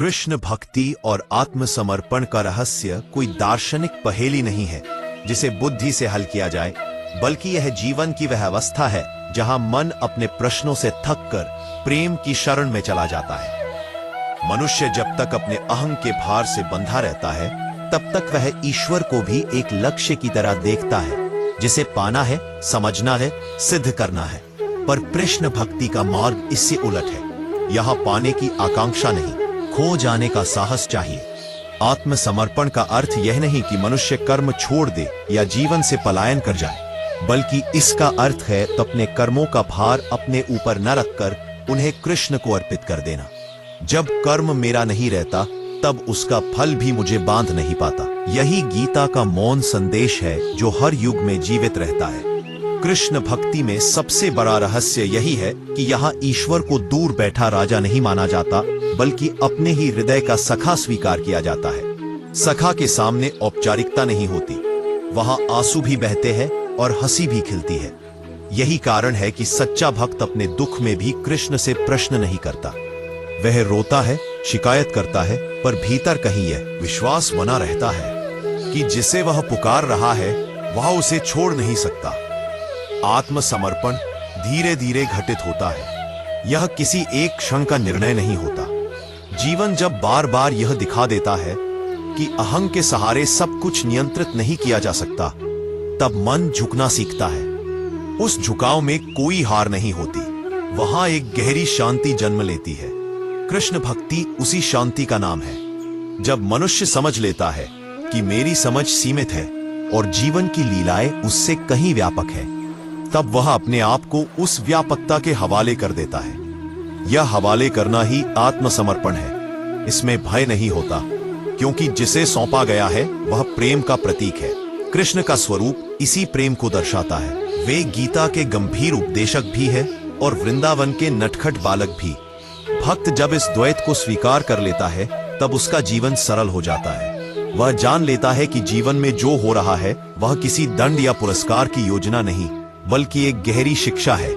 कृष्ण भक्ति और आत्मसमर्पण का रहस्य कोई दार्शनिक पहेली नहीं है जिसे बुद्धि से हल किया जाए, बल्कि यह जीवन की वह अवस्था है जहां मन अपने प्रश्नों से थककर प्रेम की शरण में चला जाता है। मनुष्य जब तक अपने अहं के भार से बंधा रहता है, तब तक वह ईश्वर को भी एक लक्ष्य की तरह देखता है जिसे पाना है, समझना है, सिद्ध करना है। पर कृष्ण भक्ति का मार्ग इससे उलट है। यहां पाने की आकांक्षा नहीं, खो जाने का साहस चाहिए। आत्मसमर्पण का अर्थ यह नहीं कि मनुष्य कर्म छोड़ दे या जीवन से पलायन कर जाए, बल्कि इसका अर्थ है तो अपने कर्मों का भार अपने ऊपर न रखकर उन्हें कृष्ण को अर्पित कर देना। जब कर्म मेरा नहीं रहता, तब उसका फल भी मुझे बांध नहीं पाता। यही गीता का मौन संदेश है जो हर युग में जीवित रहता है। कृष्ण भक्ति में सबसे बड़ा रहस्य यही है कि यहाँ ईश्वर को दूर बैठा राजा नहीं माना जाता, बल्कि अपने ही हृदय का सखा स्वीकार किया जाता है। सखा के सामने औपचारिकता नहीं होती, वहां आंसू भी बहते हैं और हंसी भी खिलती है। यही कारण है कि सच्चा भक्त अपने दुख में भी कृष्ण से प्रश्न नहीं करता। वह रोता है, शिकायत करता है, पर भीतर कहीं यह विश्वास बना रहता है कि जिसे वह पुकार रहा है वह उसे छोड़ नहीं सकता। आत्मसमर्पण धीरे धीरे घटित होता है। यह किसी एक क्षण का निर्णय नहीं होता। जीवन जब बार बार यह दिखा देता है कि अहं के सहारे सब कुछ नियंत्रित नहीं किया जा सकता, तब मन झुकना सीखता है। उस झुकाव में कोई हार नहीं होती, वहां एक गहरी शांति जन्म लेती है। कृष्ण भक्ति उसी शांति का नाम है। जब मनुष्य समझ लेता है कि मेरी समझ सीमित है और जीवन की लीलाएं उससे कहीं व्यापक है, तब वह अपने आप को उस व्यापकता के हवाले कर देता है। यह हवाले करना ही आत्मसमर्पण है। इसमें भय नहीं होता, क्योंकि जिसे सौंपा गया है वह प्रेम का प्रतीक है। कृष्ण का स्वरूप इसी प्रेम को दर्शाता है। वे गीता के गंभीर उपदेशक भी है और वृंदावन के नटखट बालक भी। भक्त जब इस द्वैत को स्वीकार कर लेता है, तब उसका जीवन सरल हो जाता है। वह जान लेता है कि जीवन में जो हो रहा है वह किसी दंड या पुरस्कार की योजना नहीं, बल्कि एक गहरी शिक्षा है।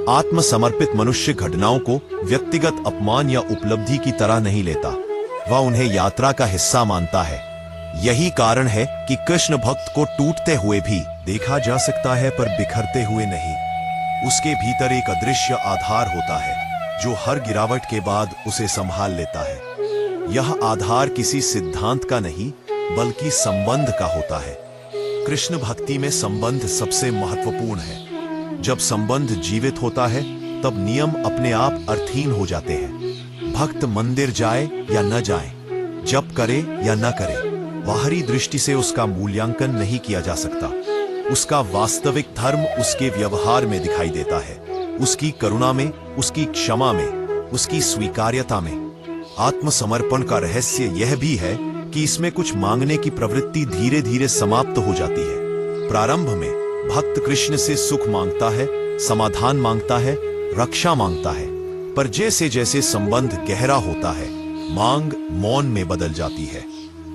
आत्मसमर्पित मनुष्य घटनाओं को व्यक्तिगत अपमान या उपलब्धि की तरह नहीं लेता, वह उन्हें यात्रा का हिस्सा मानता है। यही कारण है कि कृष्ण भक्त को टूटते हुए भी देखा जा सकता है, पर बिखरते हुए नहीं। उसके भीतर एक अदृश्य आधार होता है जो हर गिरावट के बाद उसे संभाल लेता है। यह आधार किसी सिद्धांत का नहीं, बल्कि संबंध का होता है। कृष्ण भक्ति में संबंध सबसे महत्वपूर्ण है। जब संबंध जीवित होता है, तब नियम अपने आप अर्थहीन हो जाते हैं। भक्त मंदिर जाए या न जाए, जप करे या न करे, बाहरी दृष्टि से उसका मूल्यांकन नहीं किया जा सकता। उसका वास्तविक धर्म उसके व्यवहार में दिखाई देता है, उसकी करुणा में, उसकी क्षमा में, उसकी स्वीकार्यता में। आत्मसमर्पण का रहस्य यह भी है कि इसमें कुछ मांगने की प्रवृत्ति धीरे धीरे समाप्त हो जाती है। प्रारंभ में भक्त कृष्ण से सुख मांगता है, समाधान मांगता है, रक्षा मांगता है, पर जैसे जैसे संबंध गहरा होता है, मांग मौन में बदल जाती है।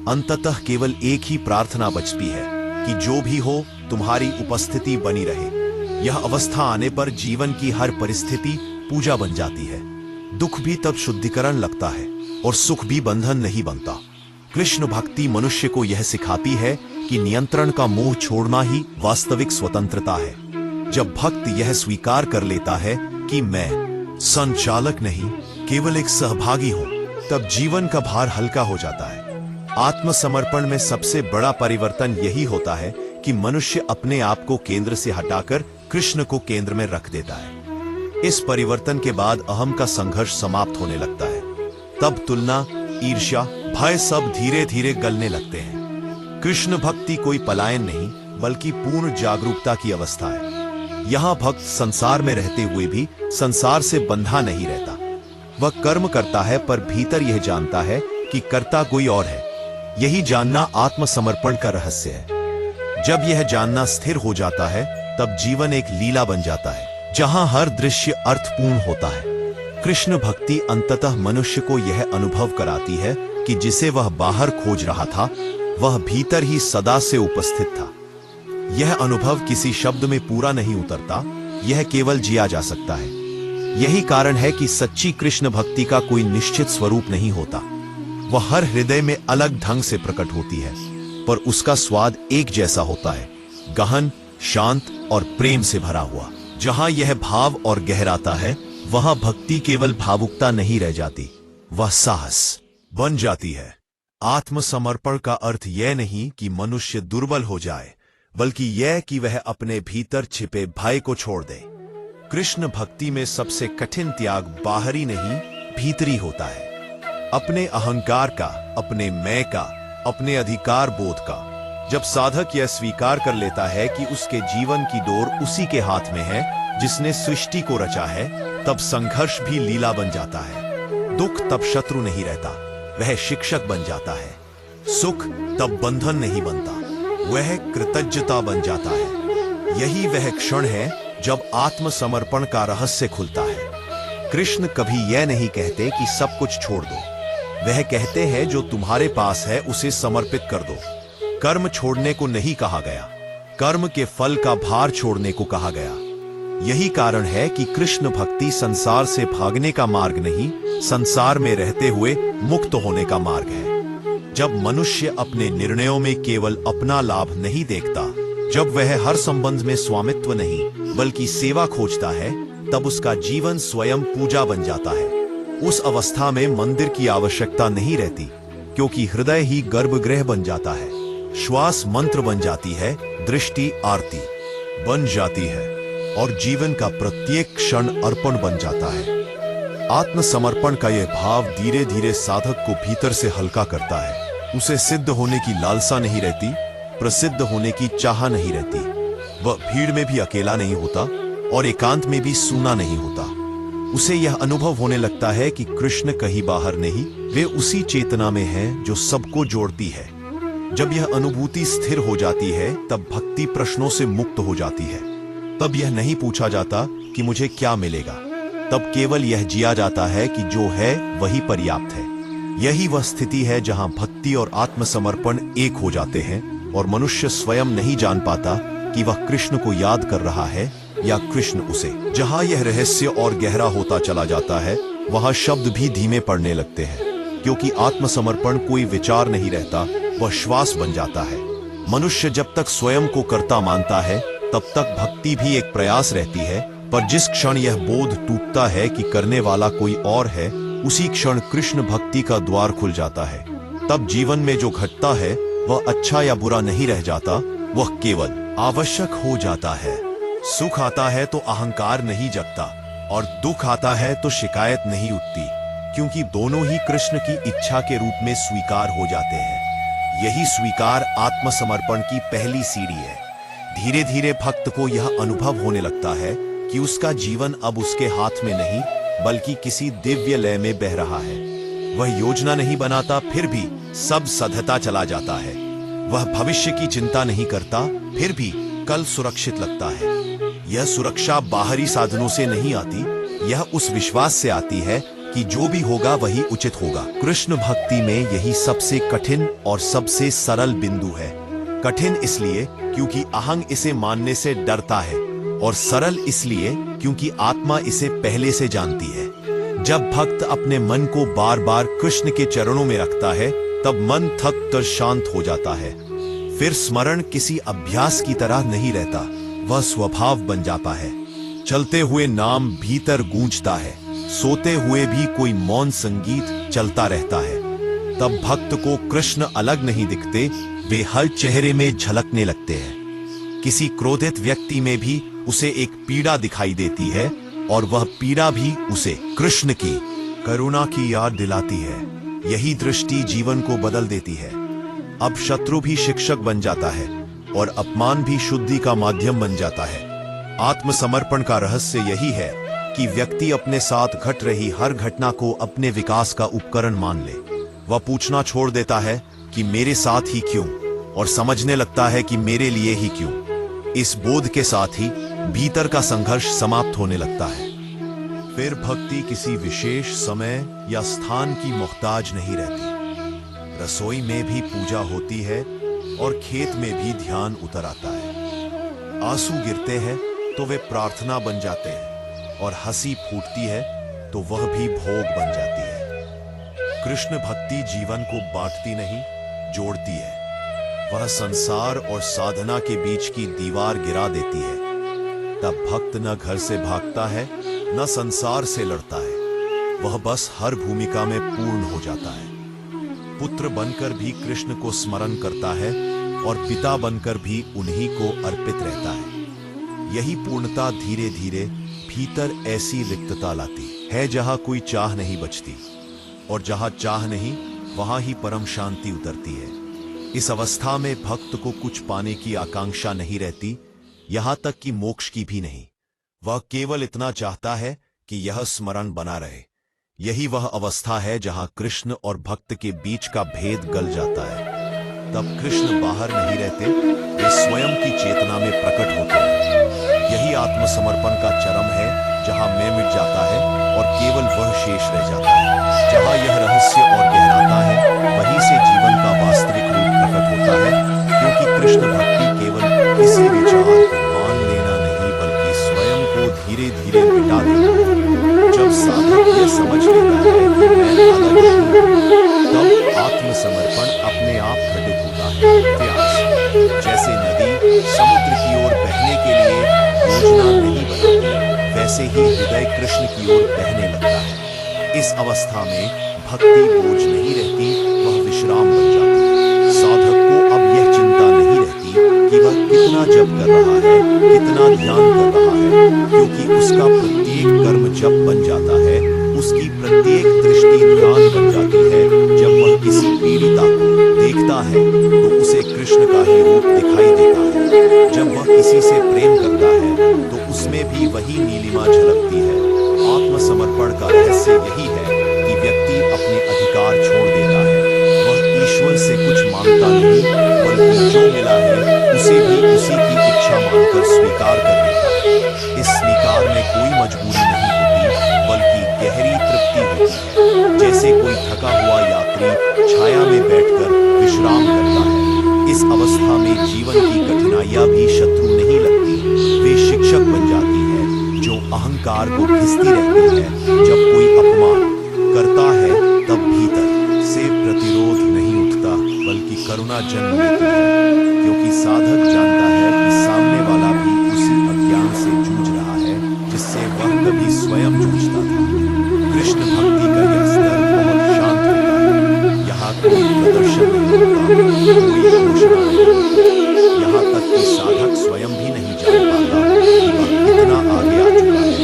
अंततः केवल एक ही प्रार्थना बचती है कि जो भी हो तुम्हारी उपस्थिति बनी रहे। यह अवस्था आने पर जीवन की हर परिस्थिति पूजा बन जाती है। दुख भी तब शुद्धिकरण लगता है और सुख भी बंधन नहीं बनता। कृष्ण भक्ति मनुष्य को यह सिखाती है कि नियंत्रण का मोह छोड़ना ही वास्तविक स्वतंत्रता है। जब भक्त यह स्वीकार कर लेता है कि मैं संचालक नहीं, केवल एक सहभागी हूं, तब जीवन का भार हल्का हो जाता है। आत्मसमर्पण में सबसे बड़ा परिवर्तन यही होता है कि मनुष्य अपने आप को केंद्र से हटाकर कृष्ण को केंद्र में रख देता है। इस परिवर्तन के बाद अहम का संघर्ष समाप्त होने लगता है। तब तुलना, ईर्ष्या, भय सब धीरे धीरे गलने लगते हैं। कृष्ण भक्ति कोई पलायन नहीं, बल्कि पूर्ण जागरूकता की अवस्था है। यहाँ भक्त संसार में रहते हुए भी संसार से बंधा नहीं रहता। वह कर्म करता है, पर भीतर यह जानता है कि कर्ता कोई और है। यही जानना आत्मसमर्पण का रहस्य है। जब यह जानना स्थिर हो जाता है, तब जीवन एक लीला बन जाता है, जहां हर दृश्य अर्थपूर्ण होता है। कृष्ण भक्ति अंततः मनुष्य को यह अनुभव कराती है कि जिसे वह बाहर खोज रहा था, वह भीतर ही सदा से उपस्थित था। यह अनुभव किसी शब्द में पूरा नहीं उतरता, यह केवल जिया जा सकता है। यही कारण है कि सच्ची कृष्ण भक्ति का कोई निश्चित स्वरूप नहीं होता। वह हर हृदय में अलग ढंग से प्रकट होती है, पर उसका स्वाद एक जैसा होता है, गहन, शांत और प्रेम से भरा हुआ। जहां यह भाव और गहराता है, वहां भक्ति केवल भावुकता नहीं रह जाती, वह साहस बन जाती है। आत्मसमर्पण का अर्थ यह नहीं कि मनुष्य दुर्बल हो जाए, बल्कि यह कि वह अपने भीतर छिपे भय को छोड़ दे। कृष्ण भक्ति में सबसे कठिन त्याग बाहरी नहीं, भीतरी होता है। अपने अहंकार का, अपने मैं का, अपने अधिकार बोध का। जब साधक यह स्वीकार कर लेता है कि उसके जीवन की डोर उसी के हाथ में है जिसने सृष्टि को रचा है, तब संघर्ष भी लीला बन जाता है। दुख तब शत्रु नहीं रहता, वह शिक्षक बन जाता है। सुख तब बंधन नहीं बनता, वह कृतज्ञता बन जाता है। यही वह क्षण है जब आत्मसमर्पण का रहस्य खुलता है। कृष्ण कभी यह नहीं कहते कि सब कुछ छोड़ दो, वह कहते हैं जो तुम्हारे पास है उसे समर्पित कर दो। कर्म छोड़ने को नहीं कहा गया, कर्म के फल का भार छोड़ने को कहा गया। यही कारण है कि कृष्ण भक्ति संसार से भागने का मार्ग नहीं, संसार में रहते हुए मुक्त होने का मार्ग है। जब मनुष्य अपने निर्णयों में केवल अपना लाभ नहीं देखता, जब वह हर संबंध में स्वामित्व नहीं बल्कि सेवा खोजता है, तब उसका जीवन स्वयं पूजा बन जाता है। उस अवस्था में मंदिर की आवश्यकता नहीं रहती, क्योंकि हृदय ही गर्भगृह बन जाता है। श्वास मंत्र बन जाती है, दृष्टि आरती बन जाती है और जीवन का प्रत्येक क्षण अर्पण बन जाता है। आत्मसमर्पण का यह भाव धीरे धीरे साधक को भीतर से हल्का करता है। उसे सिद्ध होने की लालसा नहीं रहती, प्रसिद्ध होने की चाह नहीं रहती। वह भीड़ में भी अकेला नहीं होता और एकांत में भी सूना नहीं होता। उसे यह अनुभव होने लगता है कि कृष्ण कहीं बाहर नहीं, वे उसी चेतना में हैं जो सबको जोड़ती है। जब यह अनुभूति स्थिर हो जाती है, तब भक्ति प्रश्नों से मुक्त हो जाती है। तब यह नहीं पूछा जाता कि मुझे क्या मिलेगा, तब केवल यह जिया जाता है कि जो है वही पर्याप्त है। यही वह स्थिति है जहां भक्ति और आत्मसमर्पण एक हो जाते हैं और मनुष्य स्वयं नहीं जान पाता कि वह कृष्ण को याद कर रहा है या कृष्ण उसे। जहां यह रहस्य और गहरा होता चला जाता है, वहां शब्द भी धीमे पड़ने लगते हैं, क्योंकि आत्मसमर्पण कोई विचार नहीं रहता, वह श्वास बन जाता है। मनुष्य जब तक स्वयं को कर्ता मानता है, तब तक भक्ति भी एक प्रयास रहती है, पर जिस क्षण यह बोध टूटता है कि करने वाला कोई और है, उसी क्षण कृष्ण भक्ति का द्वार खुल जाता है। तब जीवन में जो घटता है वह अच्छा या बुरा नहीं रह जाता, वह केवल आवश्यक हो जाता है। सुख आता है तो अहंकार नहीं जगता और दुख आता है तो शिकायत नहीं उठती, क्योंकि दोनों ही कृष्ण की इच्छा के रूप में स्वीकार हो जाते हैं। यही स्वीकार आत्मसमर्पण की पहली सीढ़ी है। धीरे धीरे भक्त को यह अनुभव होने लगता है कि उसका जीवन अब उसके हाथ में नहीं, बल्कि किसी दिव्य लय में बह रहा है। वह योजना नहीं बनाता, फिर भी सब सधता चला जाता है। वह भविष्य की चिंता नहीं करता, फिर भी कल सुरक्षित लगता है। यह सुरक्षा बाहरी साधनों से नहीं आती, यह उस विश्वास से आती है कि जो भी होगा वही उचित होगा। कृष्ण भक्ति में यही सबसे कठिन और सबसे सरल बिंदु है। कठिन इसलिए क्योंकि अहंग इसे मानने से डरता है, और सरल इसलिए क्योंकि आत्मा इसे पहले से जानती है। जब भक्त अपने मन को बार बार कृष्ण के चरणों में रखता है, तब मन थक कर शांत हो जाता है। फिर स्मरण किसी अभ्यास की तरह नहीं रहता, वह स्वभाव बन जाता है। चलते हुए नाम भीतर गूंजता है, सोते हुए भी कोई मौन संगीत चलता रहता है। तब भक्त को कृष्ण अलग नहीं दिखते, वे हर चेहरे में झलकने लगते हैं। किसी क्रोधित व्यक्ति में भी उसे एक पीड़ा दिखाई देती है, और वह पीड़ा भी उसे कृष्ण की करुणा की याद दिलाती है। यही दृष्टि जीवन को बदल देती है। अब शत्रु भी शिक्षक बन जाता है और अपमान भी शुद्धि का माध्यम बन जाता है। आत्मसमर्पण का रहस्य यही है कि व्यक्ति अपने साथ घट रही हर घटना को अपने विकास का उपकरण मान ले। वह पूछना छोड़ देता है कि मेरे साथ ही क्यों, और समझने लगता है कि मेरे लिए ही क्यों। इस बोध के साथ ही भीतर का संघर्ष समाप्त होने लगता है। फिर भक्ति किसी विशेष समय या स्थान की मोहताज नहीं रहती। रसोई में भी पूजा होती है और खेत में भी ध्यान उतर आता है। आंसू गिरते हैं तो वे प्रार्थना बन जाते हैं, और हंसी फूटती है तो वह भी भोग बन जाती है। कृष्ण भक्ति जीवन को बांटती नहीं, जोड़ती है। वह संसार और साधना के बीच की दीवार गिरा देती है। तब भक्त न घर से भागता है, न संसार से लड़ता है। वह बस हर भूमिका में पूर्ण हो जाता है। पुत्र बनकर भी कृष्ण को स्मरण करता है और पिता बनकर भी उन्हीं को अर्पित रहता है। यही पूर्णता धीरे धीरे भीतर ऐसी रिक्तता लाती है जहां कोई चाह नहीं बचती, और जहां चाह नहीं वहां ही परम शांति उतरती है। इस अवस्था में भक्त को कुछ पाने की आकांक्षा नहीं रहती, यहां तक कि मोक्ष की भी नहीं। वह केवल इतना चाहता है कि यह स्मरण बना रहे। यही वह अवस्था है जहां कृष्ण और भक्त के बीच का भेद गल जाता है। तब कृष्ण बाहर नहीं रहते, वे स्वयं की चेतना में प्रकट होते हैं। यही आत्मसमर्पण का चरम है, जहां मैं मिट जाता है और केवल वह शेष रह जाता है। जहां यह रहस्य और गहराता है, वहीं से जीवन का वास्तविक रूप प्रकट होता है। क्योंकि कृष्ण भक्ति केवल किसी विचार को मान लेना नहीं, बल्कि स्वयं को धीरे धीरे मिटा देना है। जब साधक यह समझ लेता है कि मैं अलग हूं, तब आत्मसमर्पण अपने आप घटित होता है। प्यास जैसे नदी समुद्र की ओर बहने के लिए योजना नहीं बनाती, वैसे ही हृदय कृष्ण की ओर बहने लगता है। इस अवस्था में भक्ति बोझ नहीं रहती, वह विश्राम बन जाती है। साधक को अब यह चिंता नहीं रहती कि वह कितना जप कर रहा है, कितना ध्यान कर रहा है, क्योंकि उसका प्रत्येक कर्म जप बन जाता है। उसकी प्रत्येक दृष्टि ध्यान बन जाती है। जब वह किसी पीड़िता को देखता है तो उसे कृष्ण का ही रूप दिखाई देता है। जब वह किसी से प्रेम करता है तो उसमें भी वही नीलिमा झलकती है। आत्मसमर्पण का रहस्य यही है कि व्यक्ति अपने अधिकार छोड़ देता है। वह ईश्वर से कुछ मांगता नहीं, बल्कि जो मिला है उसे भी उसी की इच्छा मानकर स्वीकार कर लेता है। इस स्वीकार में कोई मजबूरी नहीं होती, बल्कि गहरी तृप्ति होती है। जैसे कोई थका हुआ यात्री छाया में बैठकर विश्राम करता है। इस अवस्था में जीवन की कठिनाइयां भी शत्रु नहीं लगती, वे शिक्षक बन जाती है जो अहंकार को घिसती रहती है। जब कोई अपमान करता है तब भीतर से प्रतिरोध नहीं उठता, बल्कि करुणा जन्म लेती है। क्योंकि साधक जानता है कि सामने वाला भी उसी अज्ञान से जूझ रहा है जिससे वह कभी स्वयं जूझता था। कृष्ण भक्ति का यह स्तर बहुत शांत होता है। यहाँ कोई प्रदर्शन नहीं होता, कोई घोषणा नहीं होती। यहाँ तक कि साधक स्वयं भी नहीं जान पाता कि वह कितना आगे आ चुका है।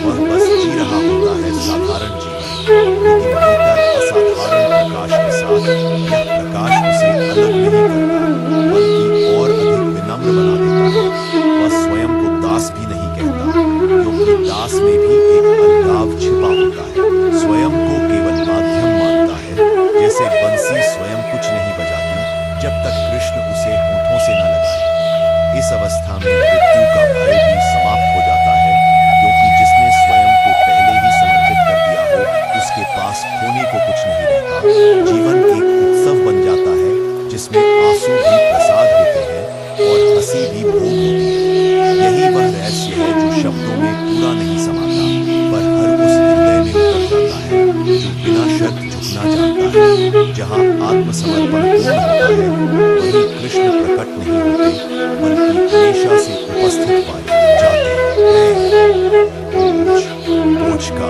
वह बस जी रहा होता है साधारण जीवन, लेकिन भीतर असाधारण प्रकाश के साथ। यह प्रकाश उसे अलग नहीं करता, बल्कि और अधिक विनम्र बना देता है। वह स्वयं को दास भी नहीं कहता, क्योंकि दास में भी एक अलगाव छिपा होता है। स्वयं को केवल माध्यम मानता है, जैसे बंसी स्वयं कुछ नहीं बजाती जब तक कृष्ण उसे होठों से न लगाए। इस अवस्था में मृत्यु का भय भी समाप्त हो जाता है, क्योंकि जिसने स्वयं को पहले ही समर्पित कर दिया हो, उसके पास खोने को कुछ नहीं रहता। जीवन एक उत्सव बन जाता है, जिसमें आंसू भी प्रसाद होते हैं और हंसी भी भोग होती है। यही वह रहस्य है जो शब्दों में पूरा नहीं समाता, पर हर उस हृदय में उतर जाता है जो बिना शर्त झुकना जानता है। जहाँ आत्मसमर्पण पूर्ण होता है, वहीं कृष्ण प्रकट नहीं होते, बल्कि हमेशा से उपस्थित पाए जाते हैं। बोझ का